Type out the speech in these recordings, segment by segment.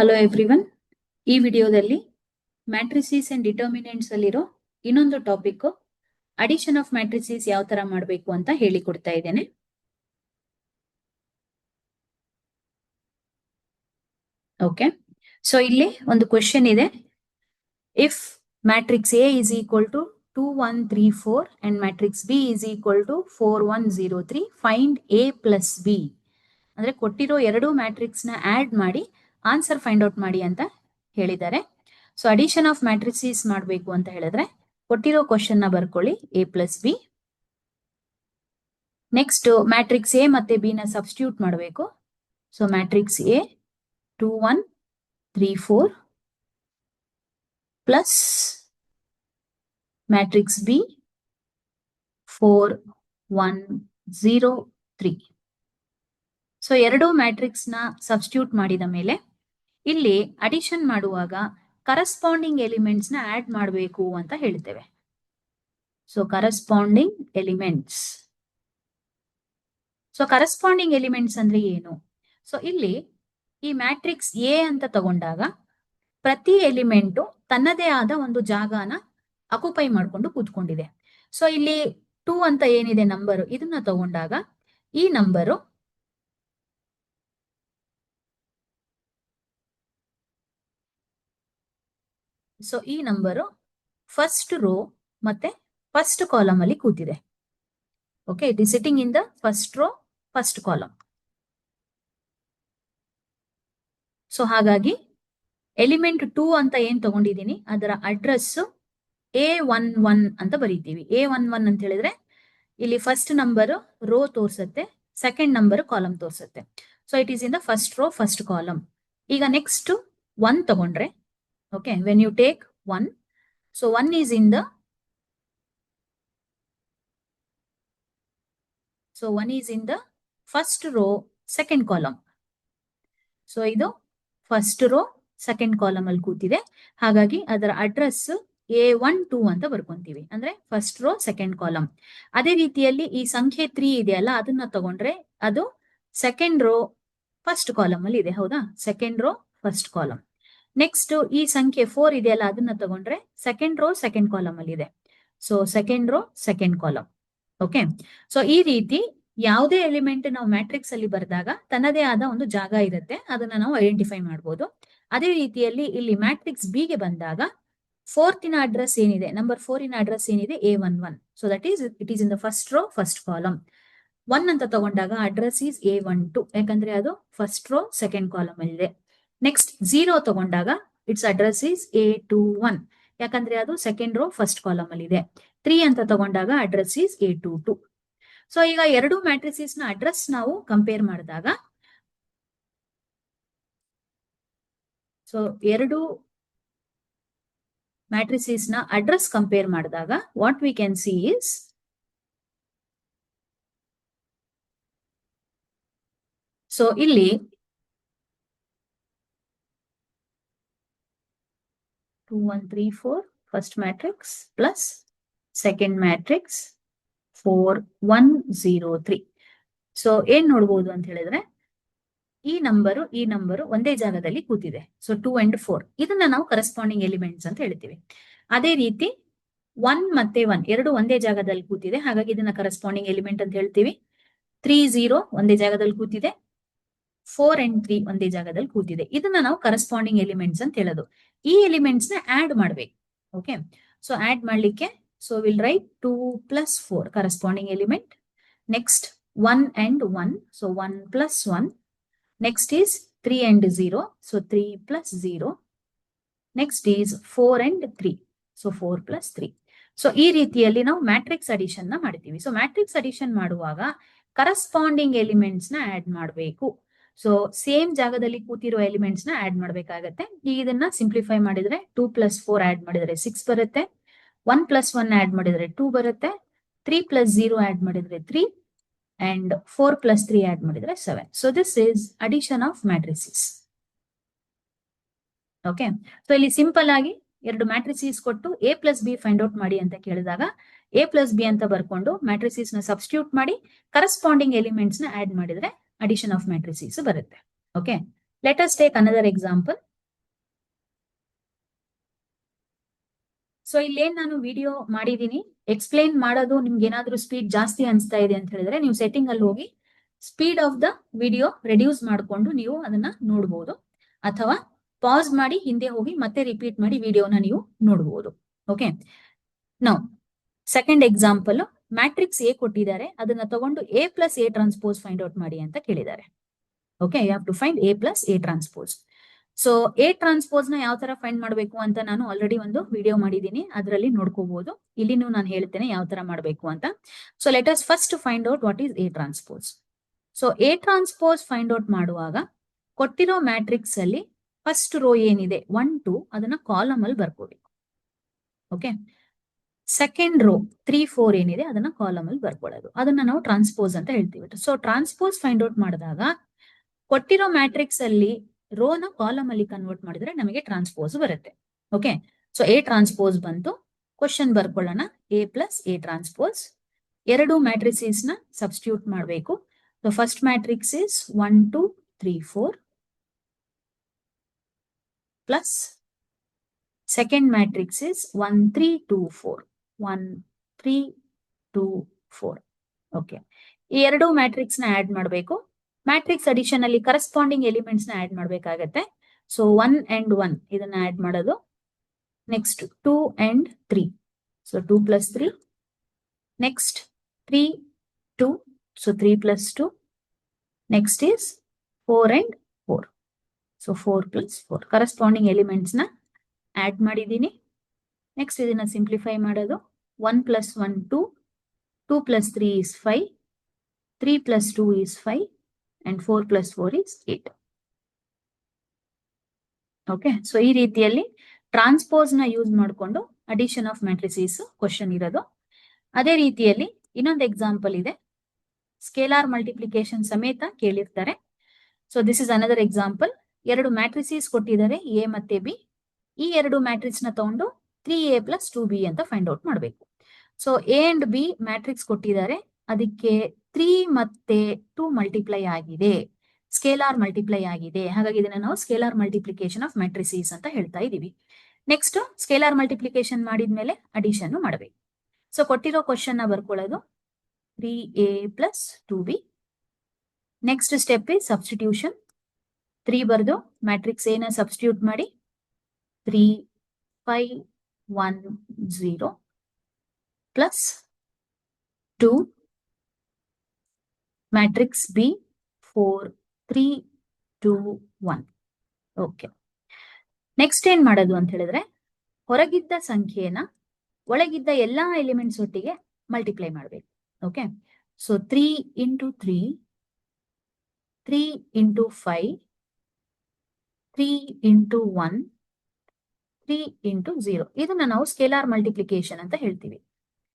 Hello everyone. ಈ ವಿಡಿಯೋದಲ್ಲಿ ಮ್ಯಾಟ್ರಿಸೀಸ್ and determinants ಅಲ್ಲಿರೋ ಇನ್ನೊಂದು ಟಾಪಿಕ್ ಅಡಿಷನ್ ಆಫ್ ಮ್ಯಾಟ್ರಿಸೀಸ್ ಯಾವ ತರ ಮಾಡಬೇಕು ಅಂತ ಹೇಳಿಕೊಡ್ತಾ ಇದ್ದೇನೆ. ಓಕೆ, ಸೊ ಇಲ್ಲಿ ಒಂದು ಕ್ವೆಶ್ಚನ್ ಇದೆ. If matrix A is equal to 2 1 3 4 and matrix B is equal to 4 1 0 3 find A plus B. ಅಂದ್ರೆ ಕೊಟ್ಟಿರೋ ಎರಡು ಮ್ಯಾಟ್ರಿಕ್ಸ್ ನ ಆಡ್ ಮಾಡಿ ಆನ್ಸರ್ ಫೈಂಡ್ ಔಟ್ ಮಾಡಿ ಅಂತ ಹೇಳಿದ್ದಾರೆ. ಸೊ ಅಡಿಷನ್ ಆಫ್ ಮ್ಯಾಟ್ರಿಸೀಸ್ ಮಾಡಬೇಕು ಅಂತ ಹೇಳಿದ್ರೆ ಕೊಟ್ಟಿರೋ ಕ್ವಶನ್ ನ ಬರ್ಕೊಳ್ಳಿ, A plus B. Next matrix A ಮತ್ತೆ ಬಿ ನ ಸಬ್ಸ್ಟಿಟ್ಯೂಟ್ ಮಾಡಬೇಕು. So matrix A 2 1 3 4 plus matrix B 4 1 0 3. So ಎರಡು ಮ್ಯಾಟ್ರಿಕ್ಸ್ ನ ಸಬ್ಸ್ಟಿಟ್ಯೂಟ್ ಮಾಡಿದ ಮೇಲೆ ಇಲ್ಲಿ ಅಡಿಷನ್ ಮಾಡುವಾಗ ಕರಸ್ಪಾಂಡಿಂಗ್ ಎಲಿಮೆಂಟ್ಸ್ ನ ಆಡ್ ಮಾಡಬೇಕು ಅಂತ ಹೇಳ್ತೇವೆ. So corresponding elements. So corresponding elements ಅಂದ್ರೆ ಏನು? ಸೊ ಇಲ್ಲಿ ಈ ಮ್ಯಾಟ್ರಿಕ್ಸ್ ಎ ಅಂತ ತಗೊಂಡಾಗ ಪ್ರತಿ ಎಲಿಮೆಂಟು ತನ್ನದೇ ಆದ ಒಂದು ಜಾಗನ ಅಕ್ಯುಪೈ ಮಾಡ್ಕೊಂಡು ಕೂತ್ಕೊಂಡಿದೆ. ಸೊ ಇಲ್ಲಿ 2 ಅಂತ ಏನಿದೆ ನಂಬರು, ಇದನ್ನ ತಗೊಂಡಾಗ ಈ ನಂಬರು ಈ ನಂಬರು ಫಸ್ಟ್ ರೋ ಮತ್ತೆ ಫಸ್ಟ್ ಕಾಲಮ್ ಅಲ್ಲಿ ಕೂತಿದೆ. Okay, it is sitting in the first row first column. So ಹಾಗಾಗಿ ಎಲಿಮೆಂಟ್ 2 ಅಂತ ಏನ್ ತಗೊಂಡಿದ್ದೀನಿ ಅದರ ಅಡ್ರೆಸ್ A11 ಅಂತ ಬರೀತೀವಿ. A11 ಅಂತ ಹೇಳಿದ್ರೆ ಇಲ್ಲಿ ಫಸ್ಟ್ ನಂಬರ್ ರೋ ತೋರ್ಸತ್ತೆ, ಸೆಕೆಂಡ್ ನಂಬರ್ ಕಾಲಮ್ ತೋರ್ಸತ್ತೆ. So it is in the first row first column. ಈಗ ನೆಕ್ಸ್ಟ್ 1 ತಗೊಂಡ್ರೆ, okay, when you take 1, so 1 is in the first row second column. So ಇದು first row second column ಅಲ್ಲಿ ಕೂತಿದೆ. ಹಾಗಾಗಿ ಅದರ address A12 ಅಂತ ಬರ್ಕೊಂತೀವಿ, ಅಂದ್ರೆ ಫಸ್ಟ್ ರೋ ಸೆಕೆಂಡ್ ಕಾಲಮ್. ಅದೇ ರೀತಿಯಲ್ಲಿ ಈ ಸಂಖ್ಯೆ 3 ಇದೆಯಲ್ಲ, ಅದನ್ನ ತಗೊಂಡ್ರೆ ಅದು ಸೆಕೆಂಡ್ ರೋ ಫಸ್ಟ್ ಕಾಲಮ್ ಅಲ್ಲಿ ಇದೆ. ಹೌದಾ, second row first column. Next ಈ ಸಂಖ್ಯೆ 4 ಇದೆಯಲ್ಲ, ಅದನ್ನ ತಗೊಂಡ್ರೆ ಸೆಕೆಂಡ್ ರೋ ಸೆಕೆಂಡ್ ಕಾಲಮ್ ಅಲ್ಲಿ ಇದೆ. So second row second column. Okay, so ಈ ರೀತಿ ಯಾವುದೇ ಎಲಿಮೆಂಟ್ ನಾವು ಮ್ಯಾಟ್ರಿಕ್ಸ್ ಅಲ್ಲಿ ಬರೆದಾಗ ತನ್ನದೇ ಆದ ಒಂದು ಜಾಗ ಇರುತ್ತೆ, ಅದನ್ನ ನಾವು ಐಡೆಂಟಿಫೈ ಮಾಡಬಹುದು. ಅದೇ ರೀತಿಯಲ್ಲಿ ಇಲ್ಲಿ ಮ್ಯಾಟ್ರಿಕ್ಸ್ ಬಿ ಗೆ ಬಂದಾಗ ಫೋರ್ತ್ ಇನ ಅಡ್ರೆಸ್ ಏನಿದೆ, ನಂಬರ್ 4 ಇನ ಅಡ್ರೆಸ್ ಏನಿದೆ A11. So that is it is in the first row first column. 1 ಅಂತ ತಗೊಂಡಾಗ ಅಡ್ರೆಸ್ ಈಸ್ A12, ಯಾಕಂದ್ರೆ ಅದು ಫಸ್ಟ್ ರೋ ಸೆಕೆಂಡ್ ಕಾಲಮ್ ಅಲ್ಲಿ ಇದೆ. ನೆಕ್ಸ್ಟ್ 0 ತಗೊಂಡಾಗ ಇಟ್ಸ್ ಅಡ್ರೆಸ್ ಈಸ್ A21, ಯಾಕಂದ್ರೆ ಅದು ಸೆಕೆಂಡ್ ರೋ ಫಸ್ಟ್ ಕಾಲಮ್ ಅಲ್ಲಿ ಇದೆ. 3 ಅಂತ ತಗೊಂಡಾಗ ಅಡ್ರೆಸ್ ಈಸ್ A22. ಸೊ ಈಗ ಎರಡು ಮ್ಯಾಟ್ರಿಸೀಸ್ ನ ಅಡ್ರೆಸ್ ನಾವು ಕಂಪೇರ್ ಮಾಡಿದಾಗ, ಸೊ ಎರಡು ಮ್ಯಾಟ್ರಿಸೀಸ್ ನ ಅಡ್ರೆಸ್ ಕಂಪೇರ್ ಮಾಡಿದಾಗ what we can see is, so ಇಲ್ಲಿ 2 1 3 4 first matrix plus second matrix 4 1 0 3. So ಏನ್ ನೋಡ್ಬೋದು ಅಂತ ಹೇಳಿದ್ರೆ ಈ ನಂಬರು ಒಂದೇ ಜಾಗದಲ್ಲಿ ಕೂತಿದೆ. ಸೊ 2 and 4 ಇದನ್ನ ನಾವು ಕರೆಸ್ಪಾಂಡಿಂಗ್ ಎಲಿಮೆಂಟ್ಸ್ ಅಂತ ಹೇಳ್ತೀವಿ. ಅದೇ ರೀತಿ 1 ಮತ್ತೆ 1 ಎರಡು ಒಂದೇ ಜಾಗದಲ್ಲಿ ಕೂತಿದೆ, ಹಾಗಾಗಿ ಇದನ್ನ ಕರೆಸ್ಪಾಂಡಿಂಗ್ ಎಲಿಮೆಂಟ್ ಅಂತ ಹೇಳ್ತೀವಿ. 3 0 ಒಂದೇ ಜಾಗದಲ್ಲಿ ಕೂತಿದೆ, 4 and 3 ಒಂದೇ ಜಾಗದಲ್ಲಿ ಕೂತಿದೆ. ಇದನ್ನ ನಾವು ಕರೆಸ್ಪಾಂಡಿಂಗ್ ಎಲಿಮೆಂಟ್ಸ್ ಅಂತ ಹೇಳೋದು. ಈ ಎಲಿಮೆಂಟ್ಸ್ ನ ಆಡ್ ಮಾಡ್ಬೇಕು. ಓಕೆ, ಸೊ ಆಡ್ ಮಾಡ್ಲಿಕ್ಕೆ so will write 2 plus 4 corresponding element. Next 1 and 1, so 1 plus 1. Next is 3 and 0, so 3 plus 0. Next is 4 and 3, so 4 plus 3. So ಈ ರೀತಿಯಲ್ಲಿ ನಾವು ಮ್ಯಾಟ್ರಿಕ್ಸ್ ಅಡಿಷನ್ ನ ಮಾಡ್ತೀವಿ. ಸೊ ಮ್ಯಾಟ್ರಿಕ್ಸ್ ಅಡಿಷನ್ ಮಾಡುವಾಗ corresponding elements ನ add ಮಾಡಬೇಕು. So same ಜಾಗದಲ್ಲಿ ಕೂತಿರೋ elements ನ ಆಡ್ ಮಾಡ್ಬೇಕಾಗತ್ತೆ. ಈಗ ಇದನ್ನ ಸಿಂಪ್ಲಿಫೈ ಮಾಡಿದ್ರೆ 2 plus 4 ಆಡ್ ಮಾಡಿದ್ರೆ 6 ಬರುತ್ತೆ, 1 plus 1 ಆಡ್ ಮಾಡಿದ್ರೆ 2 ಬರುತ್ತೆ, 3 plus 0 ಆಡ್ ಮಾಡಿದ್ರೆ 3, and 4 plus 3 add ಮಾಡಿದ್ರೆ 7. So this is addition of matrices. Okay, so ಇಲ್ಲಿ ಸಿಂಪಲ್ ಆಗಿ ಎರಡು ಮ್ಯಾಟ್ರಿಸೀಸ್ ಕೊಟ್ಟು A plus B find out ಮಾಡಿ ಅಂತ ಕೇಳಿದಾಗ A plus B ಅಂತ ಬರ್ಕೊಂಡು ಮ್ಯಾಟ್ರಿಸೀಸ್ ನ ಸಬ್ಸ್ಟಿಟ್ಯೂಟ್ ಮಾಡಿ ಕರಸ್ಪಾಂಡಿಂಗ್ ಎಲಿಮೆಂಟ್ಸ್ ನ ಆಡ್ ಮಾಡಿದ್ರೆ ಅಡಿಷನ್ ಆಫ್ ಮ್ಯಾಟ್ರಿಸೀಸ್ ಬರುತ್ತೆ. Okay, let us take another example. So ಇಲ್ಲೇನ್ ನಾನು ವಿಡಿಯೋ ಮಾಡಿದೀನಿ, ಎಕ್ಸ್ಪ್ಲೈನ್ ಮಾಡೋದು ನಿಮ್ಗೆ ಏನಾದ್ರೂ ಸ್ಪೀಡ್ ಜಾಸ್ತಿ ಅನಿಸ್ತಾ ಇದೆ ಅಂತ ಹೇಳಿದ್ರೆ ನೀವು ಸೆಟ್ಟಿಂಗ್ ಅಲ್ಲಿ ಹೋಗಿ speed of the video reduce ಮಾಡಿಕೊಂಡು ನೀವು ಅದನ್ನ ನೋಡ್ಬೋದು, ಅಥವಾ ಪಾಸ್ ಮಾಡಿ ಹಿಂದೆ ಹೋಗಿ ಮತ್ತೆ ರಿಪೀಟ್ ಮಾಡಿ ವಿಡಿಯೋನ ನೀವು ನೋಡ್ಬೋದು. ಓಕೆ, ನಾವು ಸೆಕೆಂಡ್ ಎಕ್ಸಾಂಪಲ್, ಮ್ಯಾಟ್ರಿಕ್ಸ್ ಎ ಕೊಟ್ಟಿದ್ದಾರೆ, ಅದನ್ನ ತಗೊಂಡು A plus A transpose find out ಮಾಡಿ ಅಂತ ಕೇಳಿದ್ದಾರೆ. Okay, you have to find A plus A transpose. So A transpose ನ ಯಾವ ತರ ಫೈಂಡ್ ಮಾಡಬೇಕು ಅಂತ ನಾನು ಆಲ್ರೆಡಿ ಒಂದು ವಿಡಿಯೋ ಮಾಡಿದ್ದೀನಿ, ಅದರಲ್ಲಿ ನೋಡ್ಕೋಬಹುದು. ಇಲ್ಲಿನೂ ನಾನು ಹೇಳ್ತೇನೆ ಯಾವ ತರ ಮಾಡಬೇಕು ಅಂತ. So let us first find out what is A transpose. So A transpose find out ಮಾಡುವಾಗ ಕೊಟ್ಟಿರೋ ಮ್ಯಾಟ್ರಿಕ್ಸ್ ಅಲ್ಲಿ ಫಸ್ಟ್ ರೋ ಏನಿದೆ 1 2 ಅದನ್ನ ಕಾಲಮ್ ಅಲ್ಲಿ ಬರ್ಕೋಬೇಕು. ಓಕೆ, ಸೆಕೆಂಡ್ ರೋ 3 4 ಏನಿದೆ ಅದನ್ನ ಕಾಲಮ್ ಅಲ್ಲಿ ಬರ್ಕೊಳ್ಳೋದು, ಅದನ್ನ ನಾವು ಟ್ರಾನ್ಸ್ಪೋಸ್ ಅಂತ ಹೇಳ್ತೀವಿ. ಸೊ ಟ್ರಾನ್ಸ್ಪೋಸ್ ಫೈಂಡ್ ಔಟ್ ಮಾಡಿದಾಗ ಕೊಟ್ಟಿರೋ ಮ್ಯಾಟ್ರಿಕ್ಸ್ ಅಲ್ಲಿ ರೋನ ಕಾಲಮ್ ಅಲ್ಲಿ ಕನ್ವರ್ಟ್ ಮಾಡಿದ್ರೆ ನಮಗೆ ಟ್ರಾನ್ಸ್ಪೋಸ್ ಬರುತ್ತೆ. ಓಕೆ, ಸೊ ಎ ಟ್ರಾನ್ಸ್ಪೋಸ್ ಬಂತು. ಕ್ವಶನ್ ಬರ್ಕೊಳ್ಳೋಣ, ಎ ಪ್ಲಸ್ ಎ ಟ್ರಾನ್ಸ್ಪೋಸ್. ಎರಡು ಮ್ಯಾಟ್ರಿಸಸ್ ನ ಸಬ್ಸ್ಟಿಟ್ಯೂಟ್ ಮಾಡಬೇಕು. So first matrix is 1 2 3 4 plus second matrix is 1 3 2 4 1 3 2 4. Okay, ಈ ಎರಡು ಮ್ಯಾಟ್ರಿಕ್ಸ್ ನ ಆಡ್ ಮಾಡಬೇಕು. ಮ್ಯಾಟ್ರಿಕ್ಸ್ ಅಡಿಷನ್ ಅಲ್ಲಿ ಕರೆಸ್ಪಾಂಡಿಂಗ್ ಎಲಿಮೆಂಟ್ಸ್ ನ ಆಡ್ ಮಾಡಬೇಕಾಗತ್ತೆ. ಸೊ 1 and 1 ಇದನ್ನ ಆಡ್ ಮಾಡೋದು. Next 2 and 3, so 2 plus 3. Next 3 2, so 3 plus 2. Next is 4 and 4, so 4 plus 4. Corresponding elements ನ ಆಡ್ ಮಾಡಿದ್ದೀನಿ. ನೆಕ್ಸ್ಟ್ ಇದನ್ನ ಸಿಂಪ್ಲಿಫೈ ಮಾಡೋದು. 1 plus 1 2, 2 plus 3 is 5, 3 plus 2 is 5 and 4 plus 4 is 8. Okay, so ಈ ರೀತಿಯಲ್ಲಿ transpose ನ use ಮಾಡಿಕೊಂಡು ಅಡಿಷನ್ ಆಫ್ ಮ್ಯಾಟ್ರಿಸಸ್ ಕ್ವಶನ್ ಇರೋದು. ಅದೇ ರೀತಿಯಲ್ಲಿ ಇನ್ನೊಂದು ಎಕ್ಸಾಂಪಲ್ ಇದೆ, ಸ್ಕೇಲಾರ್ ಮಲ್ಟಿಪ್ಲಿಕೇಶನ್ ಸಮೇತ ಕೇಳಿರ್ತಾರೆ. So this is another example. ಎರಡು ಮ್ಯಾಟ್ರಿಸಸ್ ಕೊಟ್ಟಿದ್ದಾರೆ, ಎ ಮತ್ತೆ ಬಿ. ಈ ಎರಡು ಮ್ಯಾಟ್ರಿಕ್ಸ್ ನ ತಗೊಂಡು 3a plus 2b ಅಂತ ಫೈಂಡ್ ಔಟ್ ಮಾಡಬೇಕು. So A and B matrix ಕೊಟ್ಟಿದ್ದಾರೆ, ಅದಕ್ಕೆ 3 ಮತ್ತೆ 2 ಮಲ್ಟಿಪ್ಲೈ ಆಗಿದೆ, ಸ್ಕೇಲಾರ್ ಮಲ್ಟಿಪ್ಲೈ ಆಗಿದೆ. ಹಾಗಾಗಿ ಇದನ್ನ ನಾವು ಸ್ಕೇಲಾರ್ ಮಲ್ಟಿಪ್ಲಿಕೇಶನ್ ಆಫ್ ಮ್ಯಾಟ್ರಿಸಸ್ ಅಂತ ಹೇಳ್ತಾ ಇದೀವಿ. ನೆಕ್ಸ್ಟ್ ಸ್ಕೇಲಾರ್ ಮಲ್ಟಿಪ್ಲಿಕೇಶನ್ ಮಾಡಿದ್ಮೇಲೆ ಅಡಿಷನ್ ಮಾಡಬೇಕು. ಸೊ ಕೊಟ್ಟಿರೋ ಕ್ವಶನ್ ನ ಬರ್ಕೊಳ್ಳೋದು 3a plus 2b. Next step is substitution. 3 ಬರ್ದು ಮ್ಯಾಟ್ರಿಕ್ಸ್ ಎ ನ ಸಬ್ಸ್ಟಿಟ್ಯೂಟ್ ಮಾಡಿ 3 5 1 0 plus 2 matrix B 4 3 2 1. Okay, next ಏನ್ ಮಾಡೋದು ಅಂತ ಹೇಳಿದ್ರೆ ಹೊರಗಿದ್ದ ಸಂಖ್ಯೆನ ಒಳಗಿದ್ದ ಎಲ್ಲಾ ಎಲಿಮೆಂಟ್ಸ್ ಒಟ್ಟಿಗೆ ಮಲ್ಟಿಪ್ಲೈ ಮಾಡಬೇಕು. Okay, so 3 into 3, 3 into 5, 3 into 1, 3 into 0. ಇದನ್ನ ನಾವು ಸ್ಕೇಲಾರ್ ಮಲ್ಟಿಪ್ಲಿಕೇಶನ್ ಅಂತ ಹೇಳ್ತೀವಿ.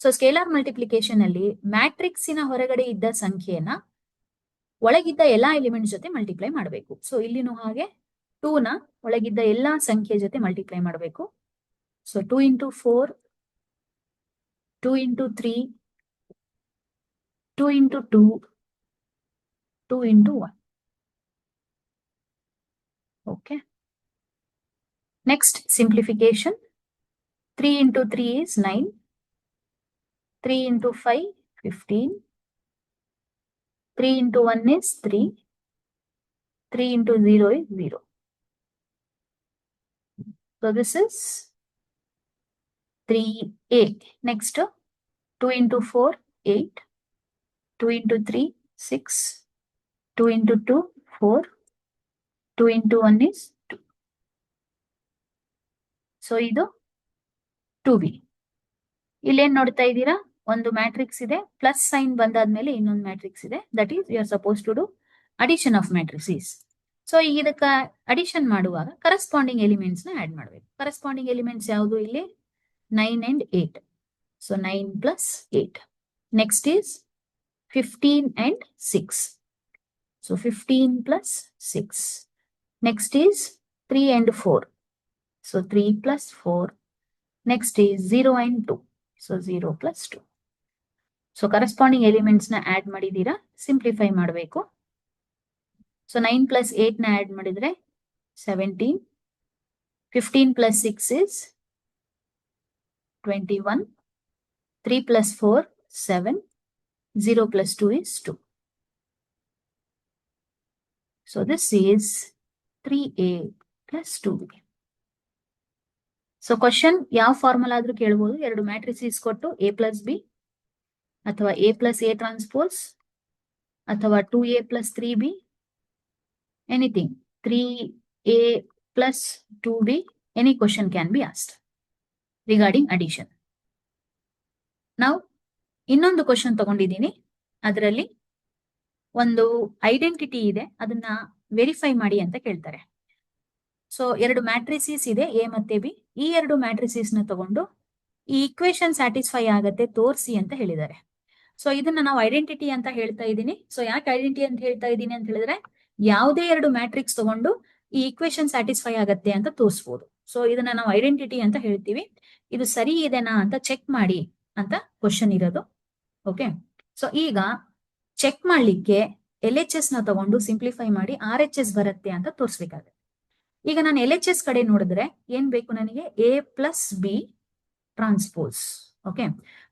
ಸೊ ಸ್ಕೇಲಾರ್ ಮಲ್ಟಿಪ್ಲಿಕೇಶನ್ ಅಲ್ಲಿ ಮ್ಯಾಟ್ರಿಕ್ಸಿನ ಹೊರಗಡೆ ಇದ್ದ ಸಂಖ್ಯೆಯನ್ನ ಒಳಗಿದ್ದ ಎಲ್ಲಾ ಎಲಿಮೆಂಟ್ಸ್ ಜೊತೆ ಮಲ್ಟಿಪ್ಲೈ ಮಾಡಬೇಕು. ಸೊ ಇಲ್ಲಿನೂ ಹಾಗೆ 2 ನ ಒಳಗಿದ್ದ ಎಲ್ಲಾ ಸಂಖ್ಯೆ ಜೊತೆ ಮಲ್ಟಿಪ್ಲೈ ಮಾಡಬೇಕು. So 2 into 4, 2 into 3, 2 into 2, 2 into 1. Okay. Next simplification. 3 into 3 is 9. 3 into 5, 15. 3 into 1 is 3. 3 into 0 is 0. So this is 3a. Next, 2 into 4, 8. 2 into 3, 6. 2 into 2, 4. 2 into 1 is 2. So ಇದು 2b. ಇಲ್ಲೇನ್ ನೋಡ್ತಾ ಇದ್ದೀರಾ, ಒಂದು ಮ್ಯಾಟ್ರಿಕ್ಸ್ ಇದೆ, ಪ್ಲಸ್ ಸೈನ್ ಬಂದಾದ್ಮೇಲೆ ಇನ್ನೊಂದು matrix ಇದೆ. That is you are suppose to do addition of matrix. So ಈಗ ಇದಕ್ಕೆ ಅಡಿಷನ್ ಮಾಡುವಾಗ ಕರೆಸ್ಪಾಂಡಿಂಗ್ ಎಲಿಮೆಂಟ್ಸ್ ನ ಆಡ್ ಮಾಡಬೇಕು. ಕರೆಸ್ಪಾಂಡಿಂಗ್ ಎಲಿಮೆಂಟ್ಸ್ ಯಾವುದು ಇಲ್ಲಿ 9 and 8. So 9 plus 8. Next is 15 and 6. So 15 plus 6. Next is 3 and 4. So 3 plus 4. Next is 0 and 2. So 0 plus 2. So corresponding elements na add ಮಾಡಿದೀರಾ, simplify ಮಾಡಬೇಕು. So 9 plus 8 na add ಮಾಡಿದ್ರೆ 17. 15 plus 6 is 21, 3 plus 4, 7, 0 plus 2 is 2. So this is 3a plus 2b. So question ಯಾವ formula ಆದ್ರೂ ಕೇಳಬಹುದು. ಎರಡು matrices ಕೊಟ್ಟು a plus b ಅಥವಾ a plus a transpose ಅಥವಾ 2a plus 3b, anything 3a plus 2b, any question can be asked regarding addition. ನಾವು ಇನ್ನೊಂದು question ತಗೊಂಡಿದ್ದೀನಿ. ಅದರಲ್ಲಿ ಒಂದು ಐಡೆಂಟಿಟಿ ಇದೆ, ಅದನ್ನ ವೆರಿಫೈ ಮಾಡಿ ಅಂತ ಕೇಳ್ತಾರೆ. ಸೊ ಎರಡು ಮ್ಯಾಟ್ರಿಸಸ್ ಇದೆ ಎ ಮತ್ತೆ ಬಿ. ಈ ಎರಡು ಮ್ಯಾಟ್ರಿಸಸ್ ನ ತಗೊಂಡು ಈ ಇಕ್ವೇಶನ್ ಸ್ಯಾಟಿಸ್ಫೈ ಆಗತ್ತೆ ತೋರಿಸಿ ಅಂತ ಹೇಳಿದ್ದಾರೆ. ಸೊ ಇದನ್ನ ನಾವು ಐಡೆಂಟಿಟಿ ಅಂತ ಹೇಳ್ತಾ ಇದ್ದೀನಿ. ಸೊ ಯಾಕೆ ಐಡೆಂಟಿಟಿ ಅಂತ ಹೇಳ್ತಾ ಇದ್ದೀನಿ ಅಂತ ಹೇಳಿದ್ರೆ, ಯಾವುದೇ ಎರಡು ಮ್ಯಾಟ್ರಿಕ್ಸ್ ತಗೊಂಡು ಈ ಇಕ್ವೇಶನ್ ಸ್ಯಾಟಿಸ್ಫೈ ಆಗತ್ತೆ ಅಂತ ತೋರಿಸಬಹುದು. ಸೊ ಇದನ್ನ ನಾವು ಐಡೆಂಟಿಟಿ ಅಂತ ಹೇಳ್ತೀವಿ. ಇದು ಸರಿ ಇದೆನಾ ಅಂತ ಚೆಕ್ ಮಾಡಿ ಅಂತ ಕ್ವಶನ್ ಇರೋದು. ಓಕೆ, ಸೊ ಈಗ ಚೆಕ್ ಮಾಡ್ಲಿಕ್ಕೆ LHS ನ ತಗೊಂಡು ಸಿಂಪ್ಲಿಫೈ ಮಾಡಿ RHS ಬರುತ್ತೆ ಅಂತ ತೋರಿಸ್ಬೇಕಾಗುತ್ತೆ. ಈಗ ನಾನು LHS ಕಡೆ ನೋಡಿದ್ರೆ ಏನ್ ಬೇಕು ನನಗೆ? a plus b transpose. Okay,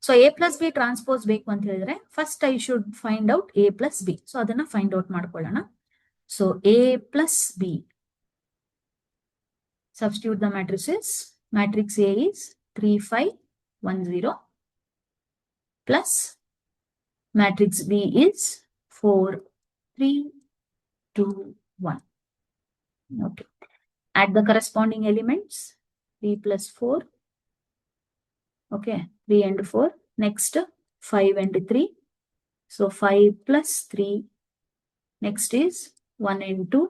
so a plus b transpose ಬೇಕು ಅಂತ ಹೇಳಿದ್ರೆ first I should find out a plus b. So ಅದನ್ನ ಫೈಂಡ್ ಔಟ್ ಮಾಡ್ಕೊಳ್ಳೋಣ. So a plus b, substitute the matrices. Matrix A is 3, 5, 1, 0 plus matrix B is 4, 3, 2, 1. Okay. Add the corresponding elements. 3 plus 4. Okay, 3 and 4. Next, 5 and 3. So 5 plus 3. Next is 1 and 2.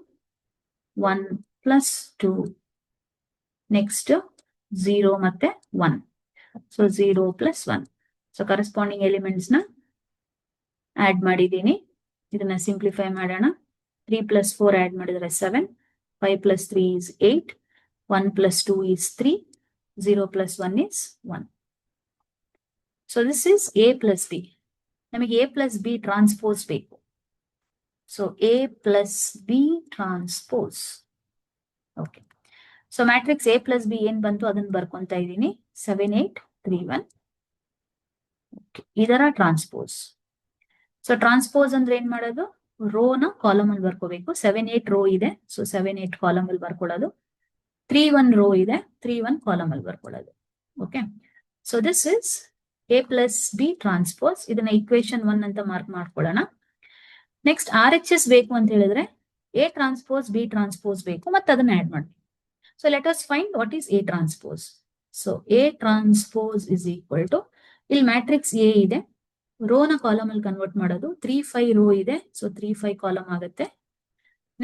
1 plus 2. Next, 0 ಮತ್ತೆ 1. So 0 plus 1. So corresponding elements na add ಮಾಡಿದ್ದೀನಿ. ಇದನ್ನ simplify ಮಾಡೋಣ. 3 plus 4 add ಮಾಡಿದ್ರೆ 7. 5 plus 3 is 8. 1 plus 2 is 3. 0 plus 1 is 1. So this is A plus B. ನಮಗೆ A plus B transpose ಬೇಕು. So A plus B transpose. Okay, so matrix A plus B ಏನ್ ಬಂತು ಅದನ್ನ ಬರ್ಕೊಂತ ಇದ್ದೀನಿ. 7, 8, 3, 1. ಇದರ ಟ್ರಾನ್ಸ್ಪೋಸ್. ಸೊ ಟ್ರಾನ್ಸ್ಪೋಸ್ ಅಂದ್ರೆ ಏನ್ ಮಾಡೋದು? ರೋ ನ ಕಾಲಮ್ ಅಲ್ಲಿ ಬರ್ಕೋಬೇಕು. 7, 8 ರೋ ಇದೆ. ಸೊ 7, 8 ಕಾಲಮ್ ಅಲ್ಲಿ ಬರ್ಕೊಳ್ಳೋದು. 3, 1 ರೋ ಇದೆ. 3, 1 ಕಾಲಮ್ ಅಲ್ಲಿ ಬರ್ಕೊಳ್ಳೋದು. Okay, so this is A plus B transpose. ಇದನ್ನ ಇಕ್ವೇಶನ್ 1 ಅಂತ ಮಾರ್ಕ್ ಮಾಡ್ಕೊಳ್ಳೋಣ. ನೆಕ್ಸ್ಟ್ RHS ಬೇಕು ಅಂತ ಹೇಳಿದ್ರೆ A ಟ್ರಾನ್ಸ್ಪೋಸ್ B ಟ್ರಾನ್ಸ್ಪೋಸ್ ಬೇಕು, ಮತ್ತೆ ಅದನ್ನ ಆಡ್ ಮಾಡ್ಬೇಕು. So let us find what is A transpose. So A transpose is equal to, ಇಲ್ಲಿ ಮ್ಯಾಟ್ರಿಕ್ಸ್ A ಇದೆ, ರೋ ನ ಕಾಲಮ್ ಅಲ್ಲಿ ಕನ್ವರ್ಟ್ ಮಾಡೋದು. 3, 5 ರೋ ಇದೆ. ಸೊ 3, 5 ಕಾಲಮ್ ಆಗುತ್ತೆ.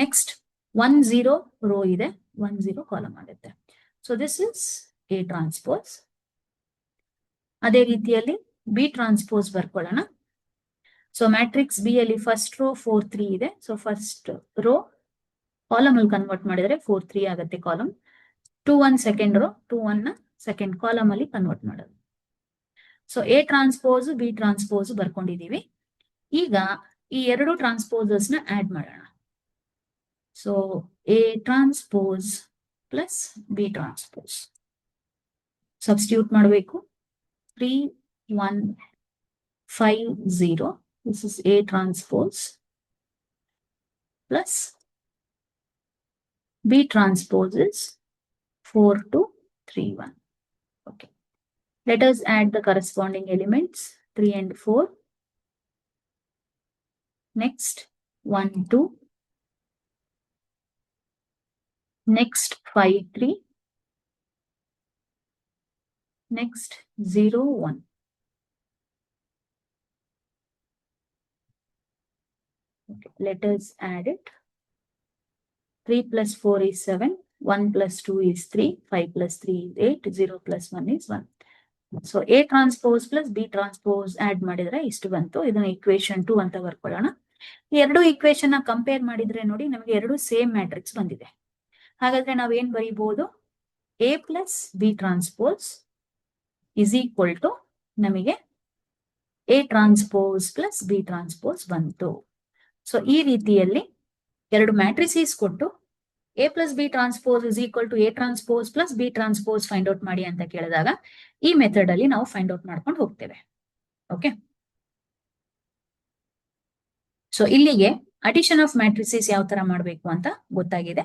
ನೆಕ್ಸ್ಟ್ 1, 0 ರೋ ಇದೆ. 1, 0 ಕಾಲಮ್ ಆಗುತ್ತೆ. So this is A transpose. ಅದೇ ರೀತಿಯಲ್ಲಿ B ಟ್ರಾನ್ಸ್ಪೋಸ್ ಬರ್ಕೊಳ್ಳೋಣ. ಸೊ ಮ್ಯಾಟ್ರಿಕ್ಸ್ ಬಿ ಅಲ್ಲಿ ಫಸ್ಟ್ ರೋ 4, 3 ಇದೆ. ಸೊ ಫಸ್ಟ್ ರೋ ಕಾಲಮ್ ಅಲ್ಲಿ ಕನ್ವರ್ಟ್ ಮಾಡಿದ್ರೆ 4, 3 ಆಗುತ್ತೆ ಕಾಲಮ್. 2, 1 ಸೆಕೆಂಡ್ ರೋ, 2, 1 ನ ಸೆಕೆಂಡ್ ಕಾಲಮ್ ಅಲ್ಲಿ ಕನ್ವರ್ಟ್ ಮಾಡೋದು. So A transpose B transpose ಬರ್ಕೊಂಡಿದೀವಿ. ಈಗ ಈ ಎರಡು ಟ್ರಾನ್ಸ್ಪೋಸಸ್ ನ ಆಡ್ ಮಾಡೋಣ. So A transpose plus B transpose substitute ಮಾಡಬೇಕು. 3, 1, 5, 0. This is A transpose plus B transpose is 4, 2, 3, 1. Okay. Let us add the corresponding elements. 3 and 4. Next, 1, 2. Next, 5, 3. Next, 0, 1. Okay, let us add it. 3 plus 4 is 7. 1 plus 2 is 3. 5 plus 3 is 8. 0 plus 1 is 1. So A transpose plus B transpose add ಮಾಡಿದ್ರೆ ಇಷ್ಟು ಬಂತು. ಇದನ್ನ equation 2 ಅಂತ ಬರ್ಕೊಳ್ಳೋಣ. ಈ ಎರಡು equation ನ compare ಮಾಡಿದ್ರೆ ನೋಡಿ ನಮಗೆ ಎರಡು ಸೇಮ್ ಮ್ಯಾಟ್ರಿಕ್ಸ್ ಬಂದಿದೆ. ಹಾಗಾದ್ರೆ ನಾವ್ ಏನ್ ಬರೀಬಹುದು? A plus B transpose is equal to ನಮಗೆ A transpose plus B transpose ಬಂತು. ಸೊ ಈ ರೀತಿಯಲ್ಲಿ ಎರಡು ಮ್ಯಾಟ್ರಿಸಸ್ ಕೊಟ್ಟು A plus B transpose is equal to A transpose plus B transpose find out ಮಾಡಿ ಅಂತ ಕೇಳಿದಾಗ ಈ ಮೆಥಡ್ ಅಲ್ಲಿ ನಾವು ಫೈಂಡ್ ಔಟ್ ಮಾಡ್ಕೊಂಡು ಹೋಗ್ತೇವೆ. ಓಕೆ, ಸೊ ಇಲ್ಲಿಗೆ ಅಡಿಷನ್ ಆಫ್ ಮ್ಯಾಟ್ರಿಸಸ್ ಯಾವ ತರ ಮಾಡಬೇಕು ಅಂತ ಗೊತ್ತಾಗಿದೆ.